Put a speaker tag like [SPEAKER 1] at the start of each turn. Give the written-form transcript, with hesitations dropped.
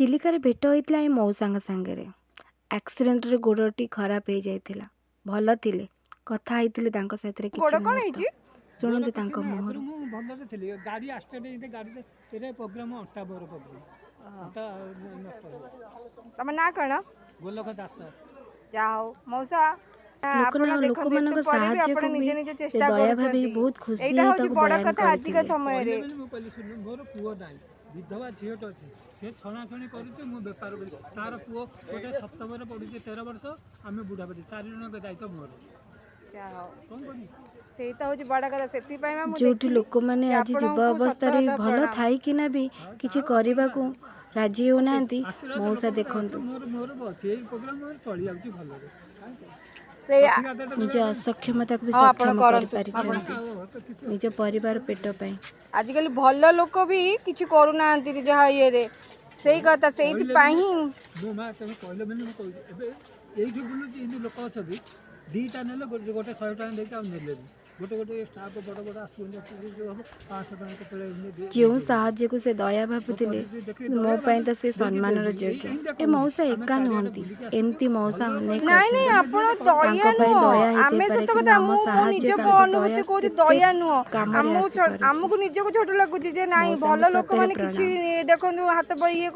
[SPEAKER 1] चिलिकार भेट होता है मौसा सांगे एक्सीडेंट रे गोड़टी खराब हो जाइथिला भल थिले कथा होइतिले तांको साथरे किछि
[SPEAKER 2] गोड़ कौन है
[SPEAKER 1] सुनंतु तांको मुहर
[SPEAKER 3] भलरे थिले गाड़ी एक्सीडेंट गाड़ी रे प्रोग्राम अट्टा बर प्रोग्राम अट्टा नष्ट हो
[SPEAKER 2] तम ना कौन
[SPEAKER 3] गोलक दास
[SPEAKER 2] जाओ मौसा
[SPEAKER 1] लोक मानक साहाय्य को भी से दया भाभी बहुत खुशी है ताको
[SPEAKER 2] बड़
[SPEAKER 1] बयान
[SPEAKER 2] कथा आज का समय रे
[SPEAKER 3] मोर पुओ नाई विधवा झीट अच्छी सी छणाछणी कर बेपार कर तार पुओ गोटे सप्तम पढ़ुचे 13 वर्ष आम बुढ़ा पड़ी 4 जन दायित्व मोर कौन करी
[SPEAKER 1] जोटी लोक माने आज युवा अवस्था रे भल थाई किना भी किछि करबा को राजी हो नांती मौसा देखंतु
[SPEAKER 3] मोर मोर बचे प्रोग्राम चली जाउची भल
[SPEAKER 1] निज असक्षमता को भी सक्षम कर पारि निज परिवार पेट पाई
[SPEAKER 2] आजिकल भल लोक भी किछि करू नांती जहा ये रे सेही कथा सेही पाई
[SPEAKER 3] मो मा तमे कहले मन को एबे एठी बुलुची इन लोक अछदी दीटा नेले गोटे 100 टका देके आ नेले गोटे गोटे स्टाफ बड़ बड़ आसु जो हम 500 टका के पळे
[SPEAKER 1] जो साहाय्य को से दया भाबुतिले मो पई त से सम्मान र योग्य ए मौसा एका नहंती एमती मौसा अनेक
[SPEAKER 2] नहीं नहीं आपण दया नो आमे सत कथा हम निज अनुभूति को दया नो हमको निज को छोट लागु जे नहीं भल लोक माने किछि देखनु हाथ बई